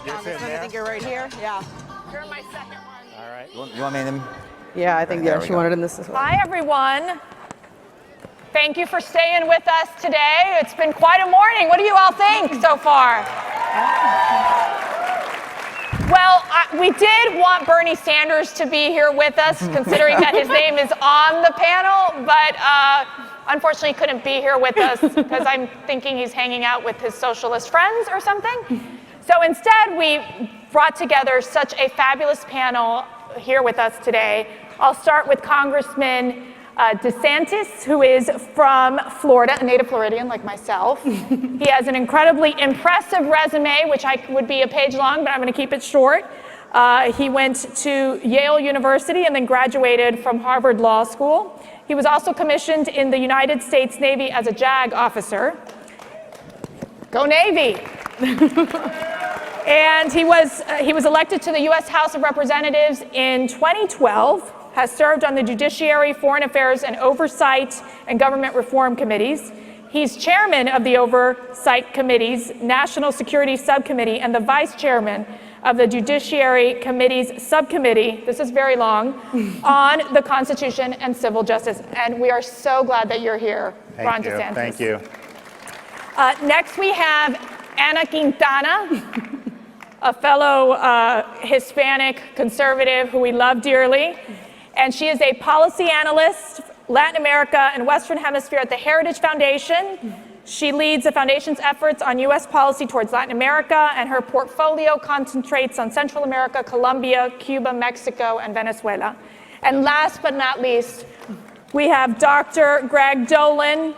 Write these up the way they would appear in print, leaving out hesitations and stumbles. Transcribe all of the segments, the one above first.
Congressman. I think you're right here. Yeah. You're my second one. All right. You want me to? Yeah, I think she wanted in this as well. Hi, everyone. Thank you for staying with us today. It's been quite a morning. What do you all think so far? Well, we did want Bernie Sanders to be here with us, considering that his name is on the panel, but unfortunately he couldn't be here with us because I'm thinking he's hanging out with his socialist friends or something. So instead, we brought together such a fabulous panel here with us today. I'll start with Congressman DeSantis, who is from Florida, a native Floridian like myself. He has an incredibly impressive resume, which would be a page long, but I'm going to keep it short. He went to Yale University and then graduated from Harvard Law School. He was also commissioned in the United States Navy as a JAG officer. Go Navy! And he was elected to the U.S. House of Representatives in 2012, has served on the Judiciary, Foreign Affairs, and Oversight and Government Reform Committees. He's chairman of the Oversight Committee's National Security Subcommittee and the vice chairman of the Judiciary Committee's Subcommittee, this is very long, on the Constitution and Civil Justice. And we are so glad that you're here, Ron DeSantis. Thank you. Next we have Ana Quintana, a fellow Hispanic conservative who we love dearly. And she is a policy analyst, Latin America and Western Hemisphere at the Heritage Foundation. She leads the foundation's efforts on U.S. policy towards Latin America, and her portfolio concentrates on Central America, Colombia, Cuba, Mexico, and Venezuela. And last but not least, we have Dr. Greg Dolan,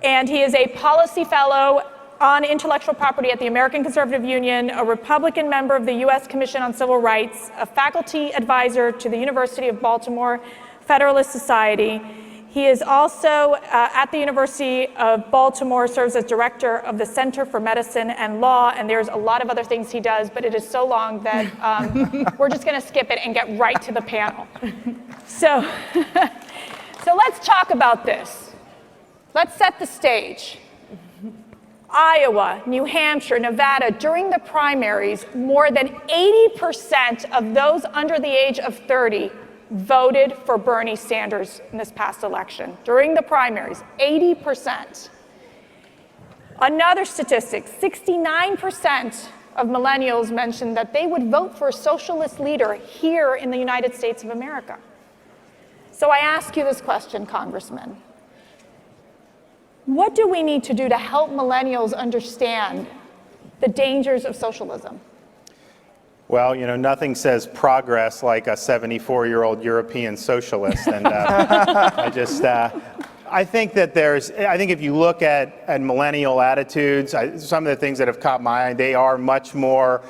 and he is a policy fellow on intellectual property at the American Conservative Union, a Republican member of the U.S. Commission on Civil Rights, a faculty advisor to the University of Baltimore Federalist Society. He is also at the University of Baltimore, serves as director of the Center for Medicine and Law, and there's a lot of other things he does, but it is so long that we're just gonna skip it and get right to the panel. So let's talk about this. Let's set the stage. Iowa, New Hampshire, Nevada, during the primaries, more than 80% of those under the age of 30 voted for Bernie Sanders in this past election. During the primaries, 80%. Another statistic, 69% of millennials mentioned that they would vote for a socialist leader here in the United States of America. So I ask you this question, Congressman. What do we need to do to help millennials understand the dangers of socialism? Well, you know, nothing says progress like a 74-year-old European socialist. And I think that I think if you look at millennial attitudes, some of the things that have caught my eye, they are much more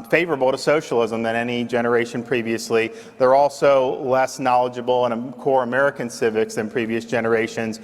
favorable to socialism than any generation previously. They're also less knowledgeable in core American civics than previous generations.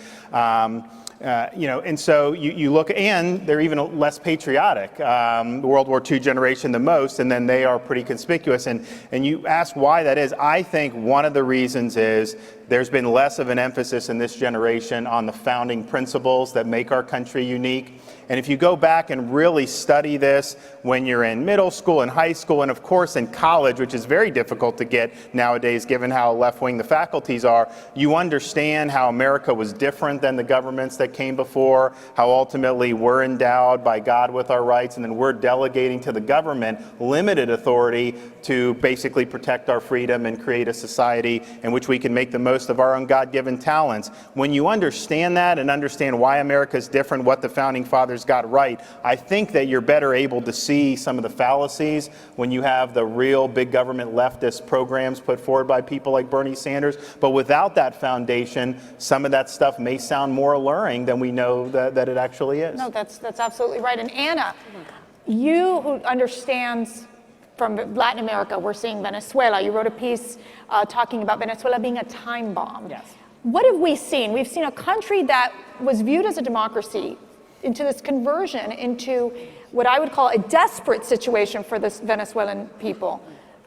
And so you look, and they're even less patriotic, the World War II generation the most, and then they are pretty conspicuous. And you ask why that is. I think one of the reasons is there's been less of an emphasis in this generation on the founding principles that make our country unique. And if you go back and really study this when you're in middle school and high school, and of course in college, which is very difficult to get nowadays given how left-wing the faculties are, you understand how America was different than the governments that came before, how ultimately we're endowed by God with our rights, and then we're delegating to the government limited authority to basically protect our freedom and create a society in which we can make the most of our own God-given talents. When you understand that and understand why America is different, what the Founding Fathers got right, I think that you're better able to see some of the fallacies when you have the real big government leftist programs put forward by people like Bernie Sanders. But without that foundation, some of that stuff may sound more alluring than we know that it actually is. No, that's absolutely right. And Anna, you who understands from Latin America, we're seeing Venezuela. You wrote a piece talking about Venezuela being a time bomb. Yes. What have we seen? We've seen a country that was viewed as a democracy into this conversion into what I would call a desperate situation for the Venezuelan people.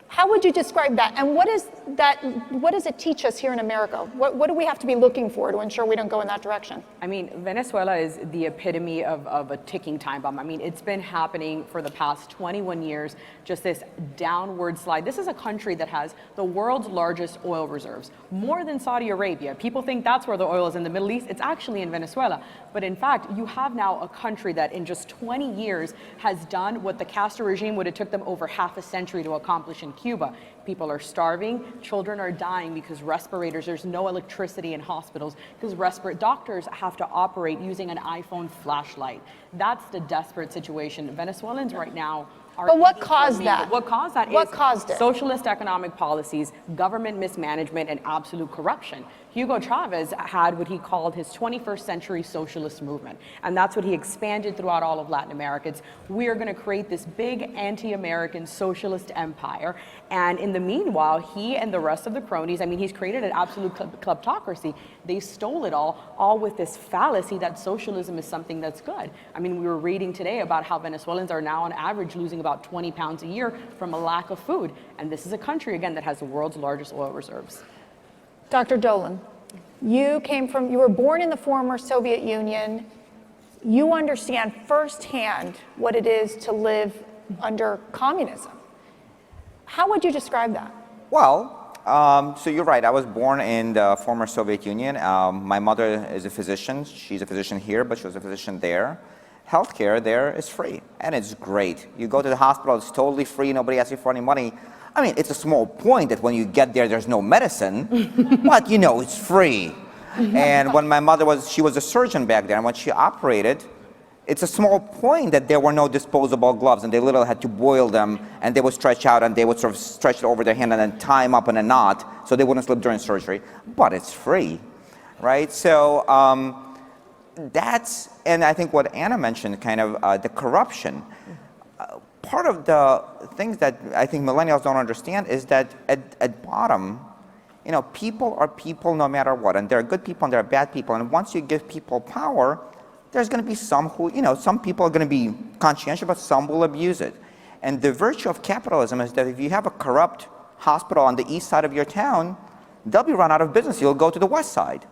How would you describe that? And what is what does it teach us here in America? What do we have to be looking for to ensure we don't go in that direction? I mean, Venezuela is the epitome of a ticking time bomb. I mean, it's been happening for the past 21 years, just this downward slide. This is a country that has the world's largest oil reserves, more than Saudi Arabia. People think that's where the oil is in the Middle East. It's actually in Venezuela. But in fact, you have now a country that in just 20 years has done what the Castro regime would have took them over half a century to accomplish in Cuba. People are starving, children are dying because respirators, there's no electricity in hospitals because doctors have to operate using an iPhone flashlight. That's the desperate situation. Venezuelans right now are. But what caused that? What caused that What caused it? Socialist economic policies, government mismanagement, and absolute corruption. Hugo Chavez had what he called his 21st century socialist movement. And that's what he expanded throughout all of Latin America. It's, we are going to create this big anti-American socialist empire. And in the meanwhile, he and the rest of the cronies, I mean, he's created an absolute kleptocracy. They stole it all with this fallacy that socialism is something that's good. I mean, we were reading today about how Venezuelans are now on average losing about 20 pounds a year from a lack of food. And this is a country, again, that has the world's largest oil reserves. Dr. Dolan, you were born in the former Soviet Union. You understand firsthand what it is to live under communism. How would you describe that? Well, so you're right. I was born in the former Soviet Union. My mother is a physician. She's a physician here, but she was a physician there. Healthcare there is free, and it's great. You go to the hospital, it's totally free. Nobody asks you for any money. I mean, it's a small point that when you get there, there's no medicine, but you know, it's free. And when my mother she was a surgeon back then, when she operated, it's a small point that there were no disposable gloves, and they literally had to boil them, and they would stretch out, and they would sort of stretch it over their hand and then tie them up in a knot so they wouldn't slip during surgery. But it's free, right? So that's, and I think what Anna mentioned, kind of the corruption. Part of the things that I think millennials don't understand is that at bottom, you know, people are people no matter what, and there are good people and there are bad people, and once you give people power, there's going to be some who, you know, some people are going to be conscientious, but some will abuse it. And the virtue of capitalism is that if you have a corrupt hospital on the east side of your town, they'll be run out of business. You'll go to the west side.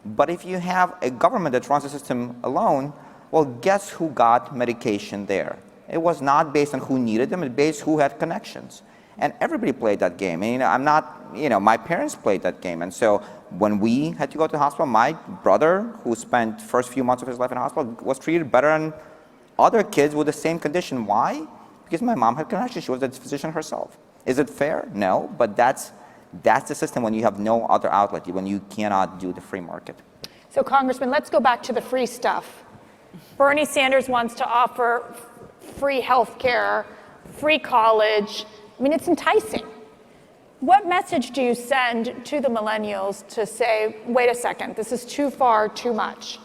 But if you have a government that runs the system alone, well, guess who got medication there? It was not based on who needed them, it was based who had connections. And everybody played that game. And, I'm not, my parents played that game. And so when we had to go to the hospital, my brother, who spent first few months of his life in the hospital, was treated better than other kids with the same condition. Why? Because my mom had connections. She was a physician herself. Is it fair? No, but that's the system when you have no other outlet, when you cannot do the free market. So, Congressman, let's go back to the free stuff. Bernie Sanders wants to offer free health care, free college. I mean, it's enticing. What message do you send to the millennials to say, wait a second, this is too far, too much?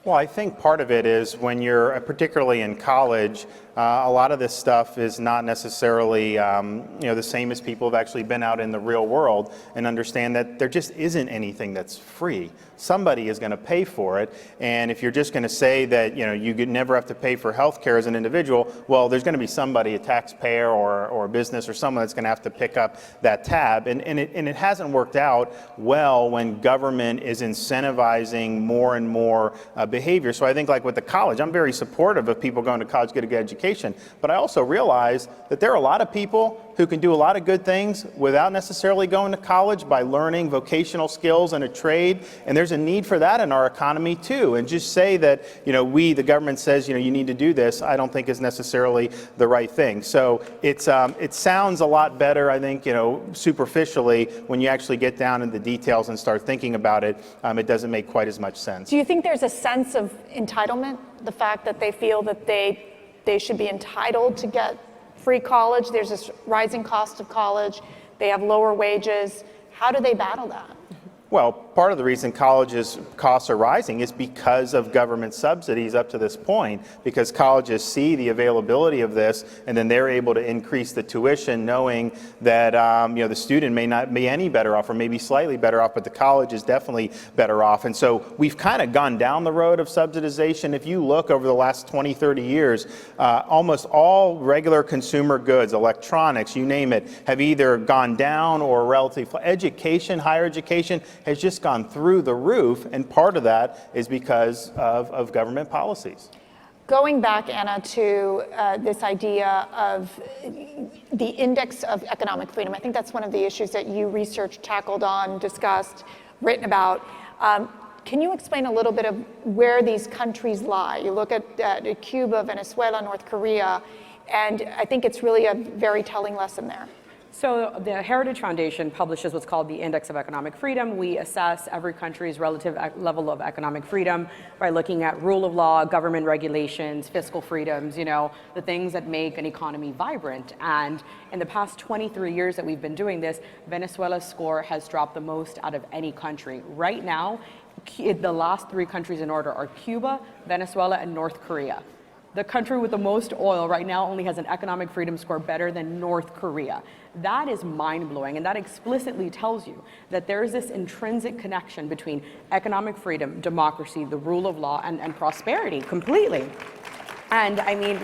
Well, I think part of it is when you're particularly in college, a lot of this stuff is not necessarily the same as people who've actually been out in the real world and understand that there just isn't anything that's free. Somebody is going to pay for it, and if you're just going to say that you could never have to pay for health care as an individual, well, there's going to be somebody, a taxpayer or a business or someone that's going to have to pick up that tab, and it hasn't worked out well when government is incentivizing more and more behavior. So I think like with the college, I'm very supportive of people going to college, get a good education, but I also realize that there are a lot of people who can do a lot of good things without necessarily going to college by learning vocational skills and a trade, and there's a need for that in our economy too. And just say that the government says you need to do this, I don't think is necessarily the right thing. So it sounds a lot better, I think, superficially. When you actually get down into the details and start thinking about it, it doesn't make quite as much sense. Do you think there's a sense of entitlement, the fact that they feel that they should be entitled to get free college? There's this rising cost of college. They have lower wages. How do they battle that? Well, part of the reason colleges' costs are rising is because of government subsidies up to this point, because colleges see the availability of this, and then they're able to increase the tuition knowing that the student may not be any better off or maybe slightly better off, but the college is definitely better off. And so we've kind of gone down the road of subsidization. If you look over the last 20, 30 years, almost all regular consumer goods, electronics, you name it, have either gone down or relatively. Education, higher education, has just gone through the roof, and part of that is because of government policies. Going back, Anna, to this idea of the index of economic freedom, I think that's one of the issues that you researched, tackled on, discussed, written about. Can you explain a little bit of where these countries lie? You look at Cuba, Venezuela, North Korea, and I think it's really a very telling lesson there. So the Heritage Foundation publishes what's called the Index of Economic Freedom. We assess every country's relative level of economic freedom by looking at rule of law, government regulations, fiscal freedoms, the things that make an economy vibrant. And in the past 23 years that we've been doing this, Venezuela's score has dropped the most out of any country. Right now, the last three countries in order are Cuba, Venezuela, and North Korea. The country with the most oil right now only has an economic freedom score better than North Korea. That is mind-blowing, and that explicitly tells you that there is this intrinsic connection between economic freedom, democracy, the rule of law, and prosperity completely. And I mean,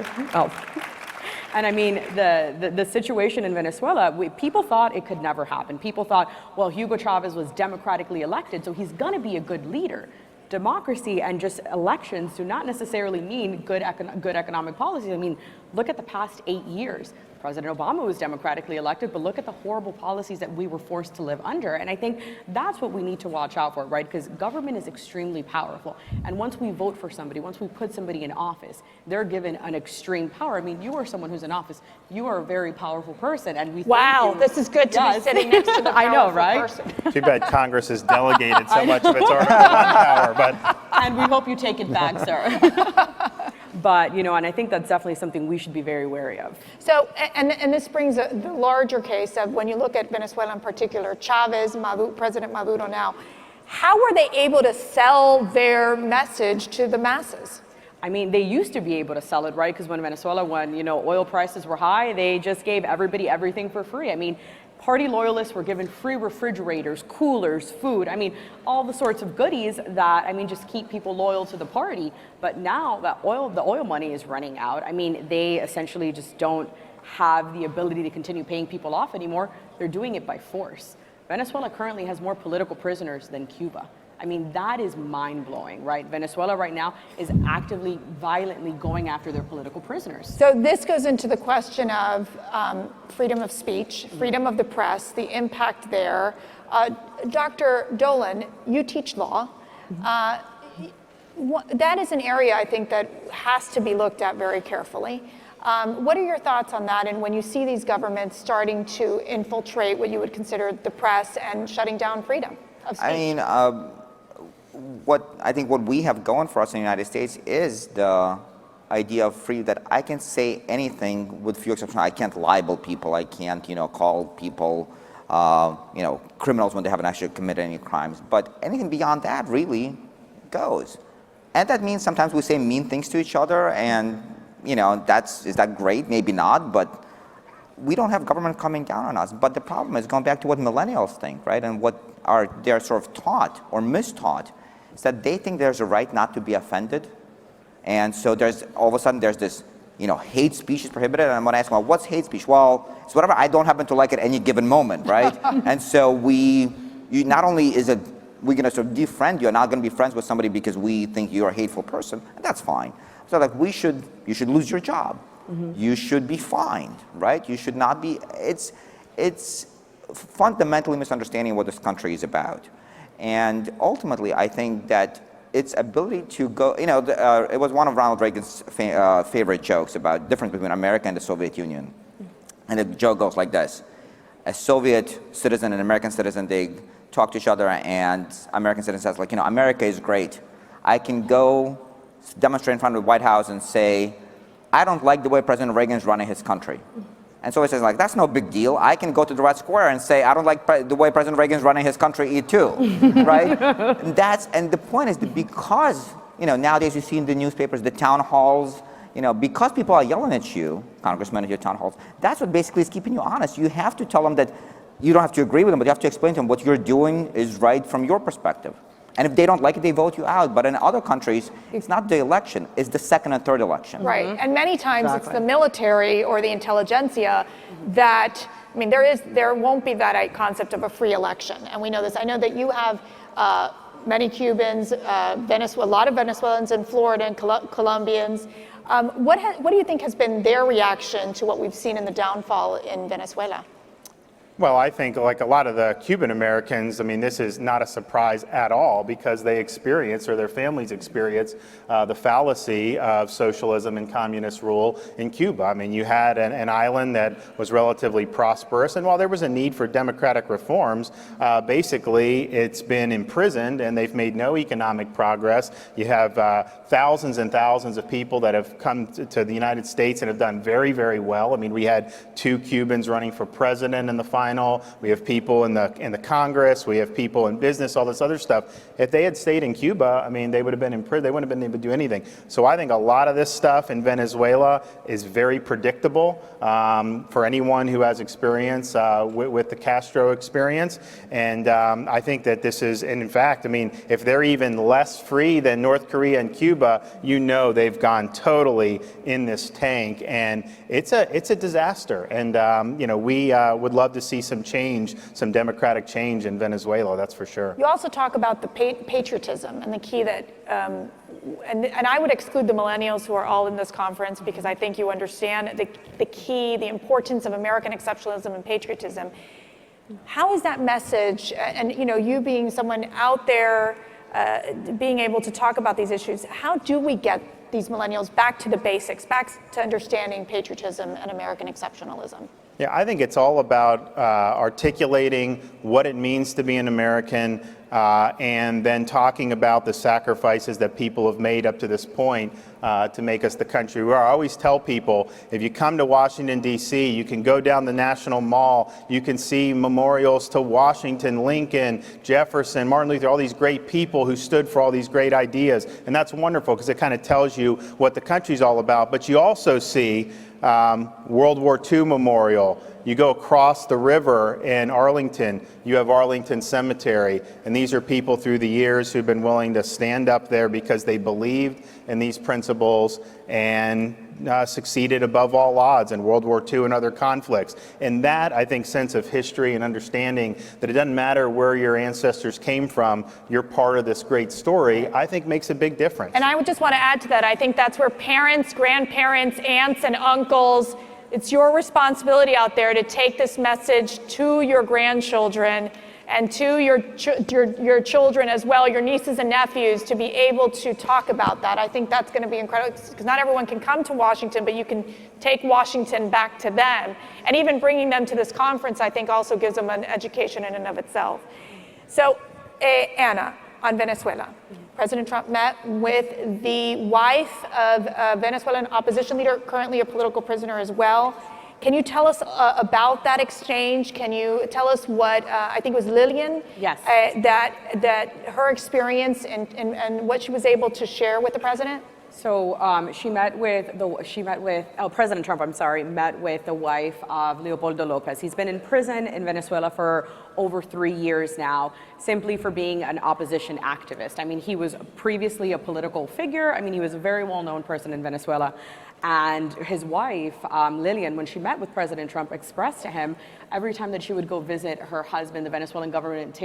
the situation in Venezuela, people thought it could never happen. People thought, well, Hugo Chavez was democratically elected, so he's gonna be a good leader. Democracy and just elections do not necessarily mean good economic policies. I mean, look at the past 8 years. President Obama was democratically elected, but look at the horrible policies that we were forced to live under. And I think that's what we need to watch out for, right? Because government is extremely powerful. And once we vote for somebody, once we put somebody in office, they're given an extreme power. I mean, you are someone who's in office. You are a very powerful person. And we wow, this is good to be sitting next to the powerful I know, right? person. Too bad Congress has delegated so much of its Article 1 power, but... And we hope you take it back, sir. But, and I think that's definitely something we should be very wary of. So, and this brings the larger case of when you look at Venezuela in particular, Chavez, President Maduro now, how were they able to sell their message to the masses? I mean, they used to be able to sell it, right? Because when oil prices were high, they just gave everybody everything for free. I mean, party loyalists were given free refrigerators, coolers, food. I mean, all the sorts of goodies that, just keep people loyal to the party. But now that the oil money is running out, they essentially just don't have the ability to continue paying people off anymore. They're doing it by force. Venezuela currently has more political prisoners than Cuba. That is mind-blowing, right? Venezuela right now is actively, violently going after their political prisoners. So this goes into the question of freedom of speech, freedom of the press, the impact there. Dr. Dolan, you teach law. That is an area I think that has to be looked at very carefully. What are your thoughts on that? And when you see these governments starting to infiltrate what you would consider the press and shutting down freedom of speech? I think what we have going for us in the United States is the idea of freedom, that I can say anything with few exceptions. I can't libel people. I can't, call people, criminals when they haven't actually committed any crimes. But anything beyond that really goes. And that means sometimes we say mean things to each other, and, is that great? Maybe not, but we don't have government coming down on us. But the problem is going back to what millennials think, right? And what they're sort of taught or mistaught, is that they think there's a right not to be offended. And so all of a sudden there's this, hate speech is prohibited. And I'm going to ask them, well, what's hate speech? Well, it's whatever I don't happen to like at any given moment, right? And so not only is it, we're going to sort of defriend you, you're not going to be friends with somebody because we think you're a hateful person, and that's fine. So you should lose your job. Mm-hmm. You should be fined, right? You should not be, it's fundamentally misunderstanding what this country is about. And ultimately, I think that its ability to go, it was one of Ronald Reagan's favorite jokes about the difference between America and the Soviet Union. And the joke goes like this. A Soviet citizen and an American citizen, they talk to each other, and American citizen says, America is great. I can go demonstrate in front of the White House and say, I don't like the way President Reagan is running his country. And so he says, like, that's no big deal. I can go to the Red Square and say, I don't like the way President Reagan's running his country too, right? And the point is that because, nowadays you see in the newspapers, the town halls, because people are yelling at you, congressmen at your town halls, that's what basically is keeping you honest. You have to tell them that you don't have to agree with them, but you have to explain to them what you're doing is right from your perspective. And if they don't like it, they vote you out. But in other countries, it's not the election, it's the second and third election. Right, and many times it's the military or the intelligentsia that, there won't be that concept of a free election. And we know this. I know that you have many Cubans, a lot of Venezuelans in Florida and Colombians. What do you think has been their reaction to what we've seen in the downfall in Venezuela? Well, I think like a lot of the Cuban Americans, this is not a surprise at all because they experience, or their families experience, the fallacy of socialism and communist rule in Cuba. You had an island that was relatively prosperous, and while there was a need for democratic reforms, basically it's been imprisoned and they've made no economic progress. You have thousands and thousands of people that have come to the United States and have done very, very well. We had 2 Cubans running for president in the final. We have people in the Congress. We have people in business, all this other stuff. If they had stayed in Cuba, they would have been in prison. They wouldn't have been able to do anything. So I think a lot of this stuff in Venezuela is very predictable for anyone who has experience with the Castro experience. And I think that this is, and in fact, if they're even less free than North Korea and Cuba, they've gone totally in this tank, and it's a disaster. And we would love to see some change, some democratic change in Venezuela, that's for sure. You also talk about the patriotism and the key that, and I would exclude the millennials who are all in this conference because I think you understand the key, the importance of American exceptionalism and patriotism. How is that message, and you being someone out there, being able to talk about these issues, how do we get these millennials back to the basics, back to understanding patriotism and American exceptionalism? Yeah, I think it's all about articulating what it means to be an American and then talking about the sacrifices that people have made up to this point to make us the country we are. I always tell people, if you come to Washington, D.C., you can go down the National Mall, you can see memorials to Washington, Lincoln, Jefferson, Martin Luther, all these great people who stood for all these great ideas. And that's wonderful because it kind of tells you what the country's all about. But you also see World War II Memorial. You go across the river in Arlington, you have Arlington Cemetery, and these are people through the years who've been willing to stand up there because they believed in these principles and succeeded above all odds in World War II and other conflicts. And that, I think, sense of history and understanding that it doesn't matter where your ancestors came from, you're part of this great story, I think makes a big difference. And I would just want to add to that, I think that's where parents, grandparents, aunts, and uncles, it's your responsibility out there to take this message to your grandchildren and to your children as well, your nieces and nephews, to be able to talk about that. I think that's going to be incredible because not everyone can come to Washington, but you can take Washington back to them. And even bringing them to this conference, I think, also gives them an education in and of itself. So, Anna, on Venezuela. President Trump met with the wife of a Venezuelan opposition leader, currently a political prisoner as well. Can you tell us about that exchange? Can you tell us what, I think it was Lillian? Yes. That her experience and what she was able to share with the president? So President Trump, met with the wife of Leopoldo Lopez. He's been in prison in Venezuela for over 3 years now, simply for being an opposition activist. He was previously a political figure. He was a very well-known person in Venezuela. And his wife, Lillian, when she met with President Trump, expressed to him every time that she would go visit her husband, the Venezuelan government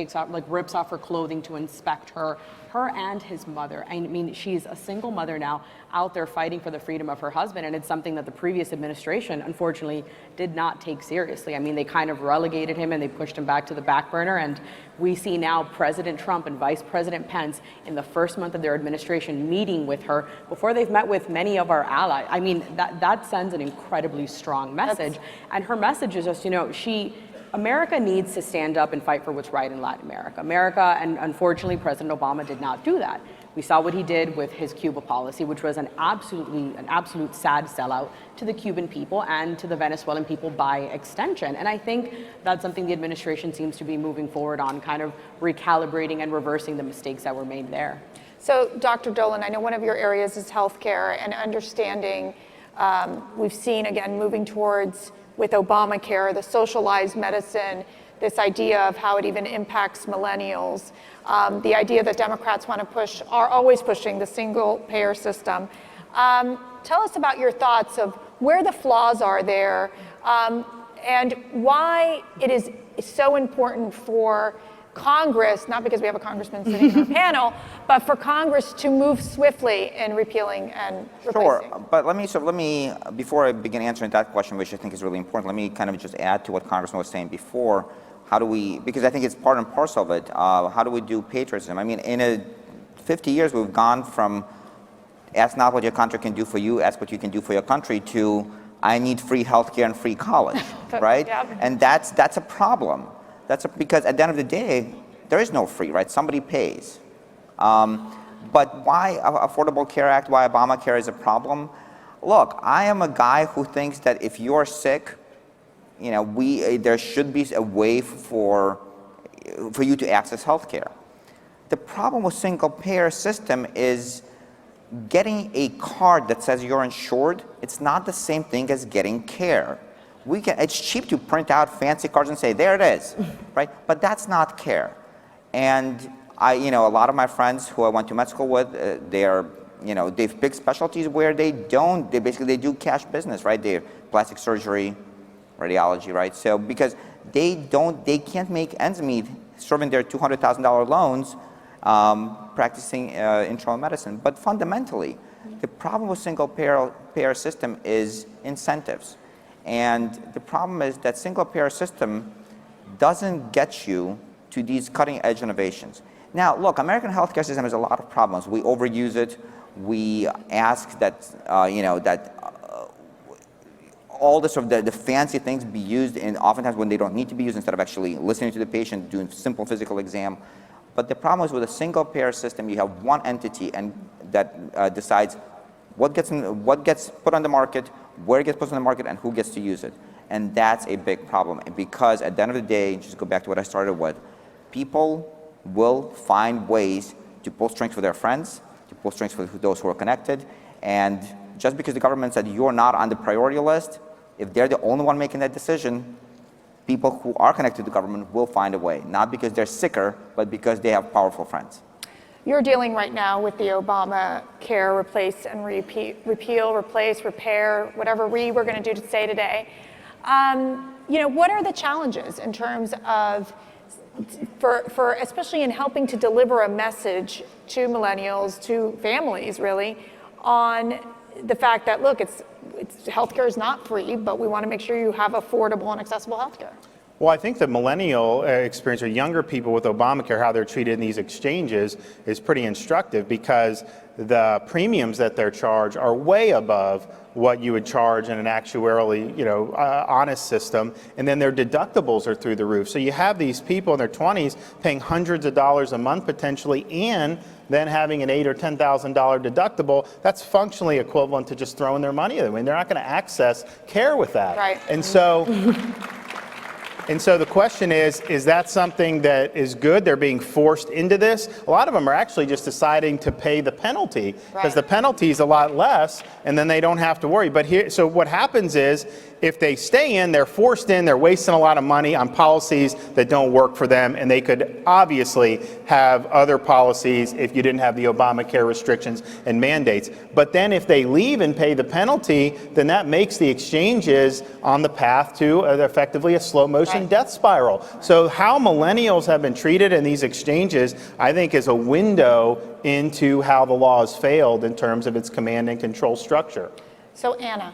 rips off her clothing to inspect her and his mother. She's a single mother now out there fighting for the freedom of her husband, and it's something that the previous administration, unfortunately, did not take seriously. They kind of relegated him and they pushed him back to the back burner, and we see now President Trump and Vice President Pence in the first month of their administration meeting with her before they've met with many of our allies. That sends an incredibly strong message. And her message is just, America needs to stand up and fight for what's right in Latin America. And unfortunately, President Obama did not do that. We saw what he did with his Cuba policy, which was an absolute sad sellout to the Cuban people and to the Venezuelan people by extension. And I think that's something the administration seems to be moving forward on, kind of recalibrating and reversing the mistakes that were made there. So, Dr. Dolan, I know one of your areas is healthcare and understanding. We've seen, again, moving towards, with Obamacare, the socialized medicine, this idea of how it even impacts millennials, the idea that Democrats want to push, are always pushing the single-payer system. Tell us about your thoughts of where the flaws are there, and why it is so important for Congress, not because we have a congressman sitting on our panel, but for Congress to move swiftly in repealing and replacing. Sure, but let me, before I begin answering that question, which I think is really important, let me kind of just add to what Congressman was saying before. How do we, because I think it's part and parcel of it, how do we do patriotism? I mean, in 50 years, we've gone from ask not what your country can do for you, ask what you can do for your country, to I need free healthcare and free college, right? Yep. And that's a problem. Because at the end of the day, there is no free, right? Somebody pays. But why Affordable Care Act, why Obamacare is a problem? Look, I am a guy who thinks that if you're sick, you know, there should be a way for you to access health care. The problem with single-payer system is getting a card that says you're insured. It's not the same thing as getting care. It's cheap to print out fancy cards and say, there it is, right? But that's not care. And a lot of my friends who I went to med school with, they've picked specialties where they do cash business, right? They're plastic surgery, radiology, right? So because they can't make ends meet serving their $200,000 loans, practicing internal medicine. But fundamentally, the problem with single-payer system is incentives. And the problem is that single-payer system doesn't get you to these cutting-edge innovations. Now, look, American healthcare system has a lot of problems. We overuse it. We ask that, all the sort of the fancy things be used, and oftentimes when they don't need to be used, instead of actually listening to the patient, doing simple physical exam. But the problem is with a single-payer system, you have one entity and that decides what gets put on the market, where it gets put on the market, and who gets to use it. And that's a big problem, because at the end of the day, just go back to what I started with, people will find ways to pull strings for their friends, to pull strings for those who are connected, and just because the government said you're not on the priority list, if they're the only one making that decision, people who are connected to the government will find a way, not because they're sicker, but because they have powerful friends. You're dealing right now with the Obamacare replace and repeal, replace, repair, whatever we're going to do to say today. What are the challenges in terms of, for especially in helping to deliver a message to millennials, to families really, on the fact that, look, healthcare is not free, but we want to make sure you have affordable and accessible healthcare. Well, I think the millennial experience, or younger people with Obamacare, how they're treated in these exchanges, is pretty instructive, because the premiums that they're charged are way above what you would charge in an actuarially, honest system, and then their deductibles are through the roof. So you have these people in their 20s paying hundreds of dollars a month potentially, and then having an $8,000 or $10,000 deductible. That's functionally equivalent to just throwing their money away. I mean, they're not going to access care with that. Right. And so the question is that something that is good? They're being forced into this. A lot of them are actually just deciding to pay the penalty, because the penalty is a lot less, and then they don't have to worry. But so what happens is, if they stay in, they're forced in, they're wasting a lot of money on policies that don't work for them, and they could obviously have other policies if you didn't have the Obamacare restrictions and mandates. But then if they leave and pay the penalty, then that makes the exchanges on the path to effectively a slow motion death spiral. So how millennials have been treated in these exchanges, I think, is a window into how the law has failed in terms of its command and control structure. So Anna,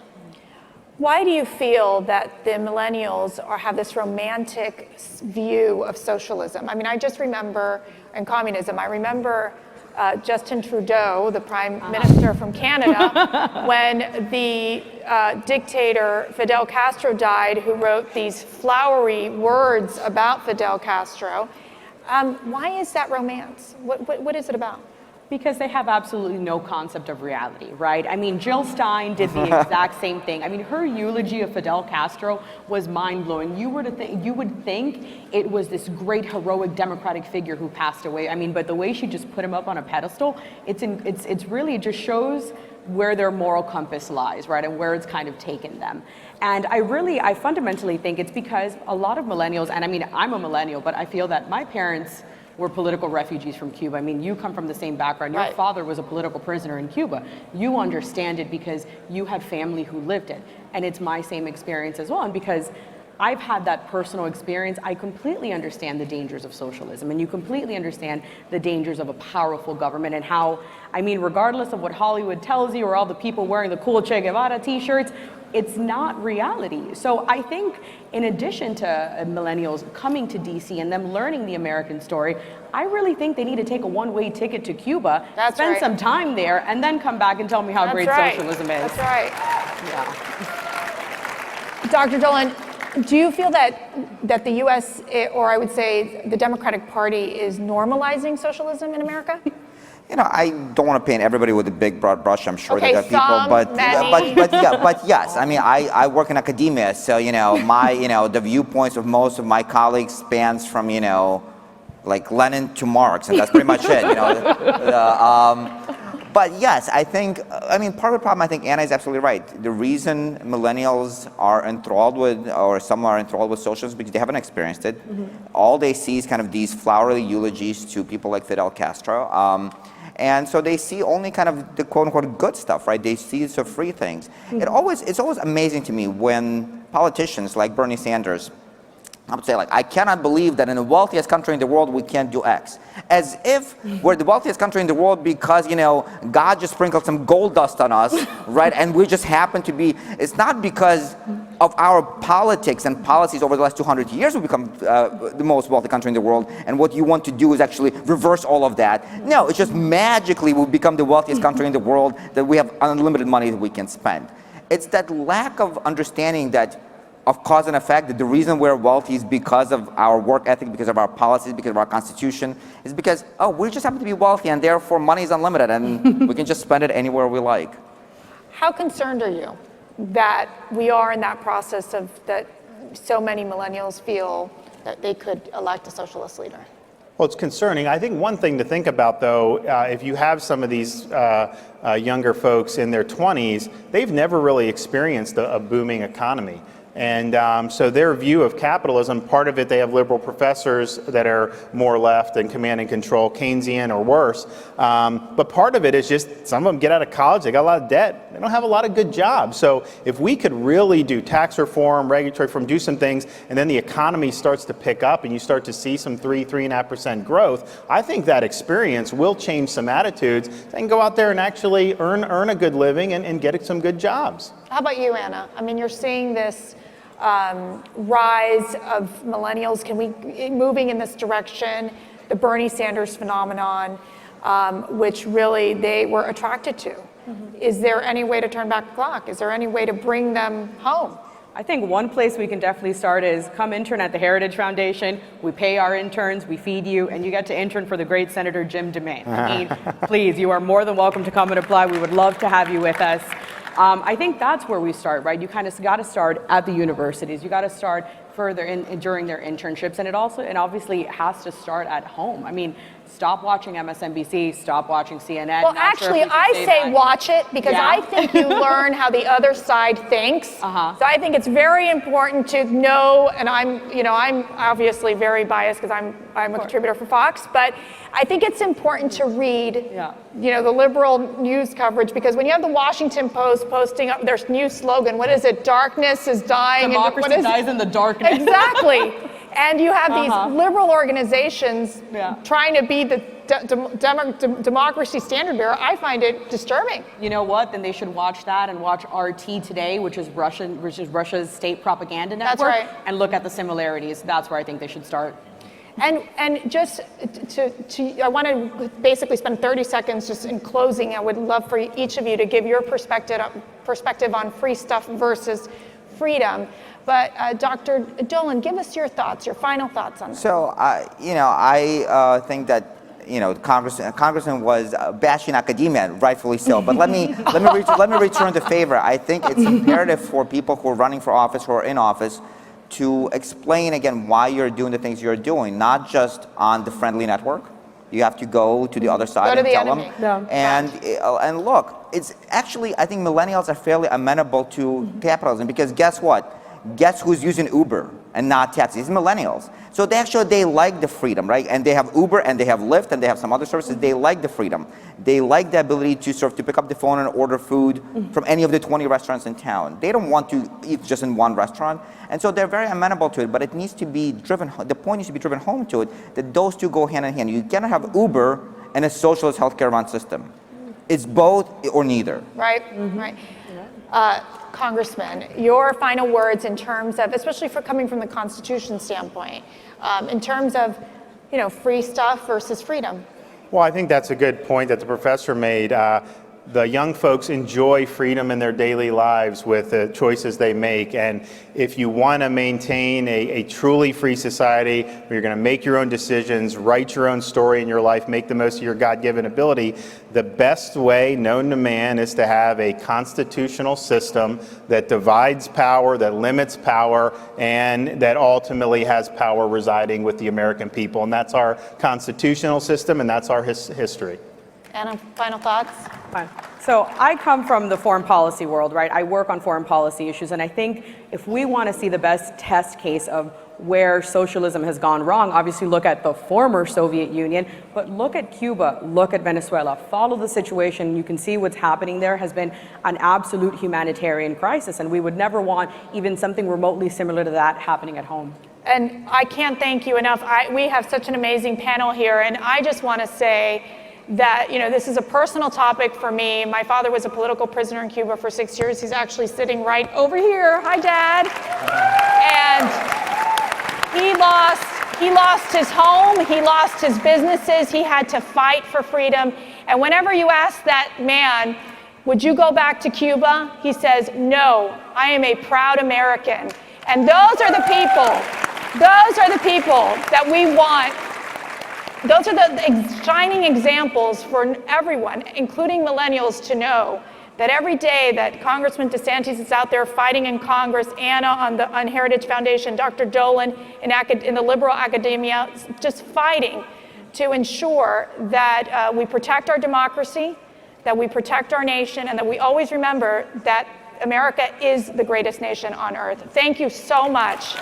why do you feel that the millennials have this romantic view of socialism? I mean, I just remember, and communism, I remember Justin Trudeau, the Prime Minister from Canada, when the dictator Fidel Castro died, who wrote these flowery words about Fidel Castro. Why is that romance? What is it about? Because they have absolutely no concept of reality, right? I mean, Jill Stein did the exact same thing. I mean, her eulogy of Fidel Castro was mind-blowing. You would think it was this great heroic democratic figure who passed away. I mean, but the way she just put him up on a pedestal, it's really, it just shows where their moral compass lies, right? And where it's kind of taken them. And I fundamentally think it's because a lot of millennials, and I mean, I'm a millennial, but I feel that my parents were political refugees from Cuba. I mean, you come from the same background. Your father was a political prisoner in Cuba. You understand it because you had family who lived it. And it's my same experience as well. And because I've had that personal experience, I completely understand the dangers of socialism. And you completely understand the dangers of a powerful government and how, I mean, regardless of what Hollywood tells you or all the people wearing the cool Che Guevara t-shirts, it's not reality. So I think in addition to millennials coming to DC and them learning the American story, I really think they need to take a one-way ticket to Cuba, spend some time there, and then come back and tell me how great socialism is. That's right. Yeah. Dr. Dolan, do you feel that the U.S., or I would say the Democratic Party, is normalizing socialism in America? You know, I don't want to paint everybody with a big broad brush. I'm sure okay, there are people, but yes. I mean, I work in academia, so you know, the viewpoints of most of my colleagues spans from like Lenin to Marx, and that's pretty much it. But yes, I think, I mean, part of the problem, I think Anna is absolutely right. The reason millennials are enthralled with, or some are enthralled with socialism, is because they haven't experienced it. All they see is kind of these flowery eulogies to people like Fidel Castro. And so they see only kind of the quote-unquote good stuff, right? They see the free things. It's always amazing to me when politicians like Bernie Sanders, I would say, like, I cannot believe that in the wealthiest country in the world we can't do X. As if we're the wealthiest country in the world because, God just sprinkled some gold dust on us, right? And we just happen to be, it's not because of our politics and policies over the last 200 years we've become the most wealthy country in the world, and what you want to do is actually reverse all of that. No, it's just magically we've become the wealthiest country in the world, that we have unlimited money that we can spend. It's that lack of understanding of cause and effect, that the reason we're wealthy is because of our work ethic, because of our policies, because of our constitution, is because, we just happen to be wealthy and therefore money is unlimited and we can just spend it anywhere we like. How concerned are you that we are in that process of that so many millennials feel that they could elect a socialist leader? Well, it's concerning. I think one thing to think about, though, if you have some of these younger folks in their 20s, they've never really experienced a booming economy. And so their view of capitalism, part of it, they have liberal professors that are more left and command and control, Keynesian or worse. But part of it is just some of them get out of college, they got a lot of debt, they don't have a lot of good jobs. So if we could really do tax reform, regulatory reform, do some things, and then the economy starts to pick up and you start to see some 3.5% growth, I think that experience will change some attitudes and go out there and actually earn a good living and get some good jobs. How about you, Anna? I mean, you're seeing this rise of millennials moving in this direction, the Bernie Sanders phenomenon, which really they were attracted to. Is there any way to turn back the clock? Is there any way to bring them home? I think one place we can definitely start is come intern at the Heritage Foundation. We pay our interns, we feed you, and you get to intern for the great Senator Jim DeMay. I mean, please, you are more than welcome to come and apply. We would love to have you with us. I think that's where we start, right? You kind of got to start at the universities. You got to start further during their internships, and it obviously has to start at home. I mean, stop watching MSNBC, stop watching CNN. Well, actually, I say watch it because I think you learn how the other side thinks. So I think it's very important to know, and I'm obviously very biased because I'm a contributor for Fox, but I think it's important to read, the liberal news coverage, because when you have the Washington Post posting up their new slogan, what is it? Darkness is dying. Democracy dies in the darkness. Exactly. And you have these liberal organizations trying to be the democracy standard bearer. I find it disturbing. You know what? Then they should watch that and watch RT Today, which is Russia's state propaganda network. That's right. And look at the similarities. That's where I think they should start. And just I want to basically spend 30 seconds just in closing. I would love for each of you to give your perspective on free stuff versus freedom. But Dr. Dolan, give us your thoughts, your final thoughts on that. So, I think that Congressman was bashing academia, rightfully so. But let me return the favor. I think it's imperative for people who are running for office, who are in office, to explain again why you're doing the things you're doing, not just on the friendly network. You have to go to the other side and tell them. And look, it's actually, I think millennials are fairly amenable to capitalism, because guess what? Guess who's using Uber and not taxis? It's millennials. So they like the freedom, right? And they have Uber and they have Lyft and they have some other services. They like the freedom. They like the ability to pick up the phone and order food from any of the 20 restaurants in town. They don't want to eat just in one restaurant. And so they're very amenable to it, but it needs to be driven, the point needs to be driven home to it, that those two go hand in hand. You cannot have Uber and a socialist healthcare run system. It's both or neither. Right, right. Congressman, your final words in terms of, especially for coming from the Constitution standpoint, in terms of, free stuff versus freedom. Well, I think that's a good point that the professor made. The young folks enjoy freedom in their daily lives with the choices they make. And if you want to maintain a truly free society where you're going to make your own decisions, write your own story in your life, make the most of your God-given ability, the best way known to man is to have a constitutional system that divides power, that limits power, and that ultimately has power residing with the American people. And that's our constitutional system, and that's our history. Anna, final thoughts? Fine. So I come from the foreign policy world, right? I work on foreign policy issues, and I think if we want to see the best test case of where socialism has gone wrong, obviously look at the former Soviet Union, but look at Cuba, look at Venezuela, follow the situation. You can see what's happening there has been an absolute humanitarian crisis, and we would never want even something remotely similar to that happening at home. And I can't thank you enough. We have such an amazing panel here, and I just want to say that, this is a personal topic for me. My father was a political prisoner in Cuba for 6 years. He's actually sitting right over here. Hi, Dad. And he lost his home. He lost his businesses. He had to fight for freedom. And whenever you ask that man, would you go back to Cuba? He says, no, I am a proud American. And those are the people that we want. Those are the shining examples for everyone, including millennials, to know that every day that Congressman DeSantis is out there fighting in Congress, Anna on the Heritage Foundation, Dr. Dolan in the liberal academia, just fighting to ensure that we protect our democracy, that we protect our nation, and that we always remember that America is the greatest nation on earth. Thank you so much.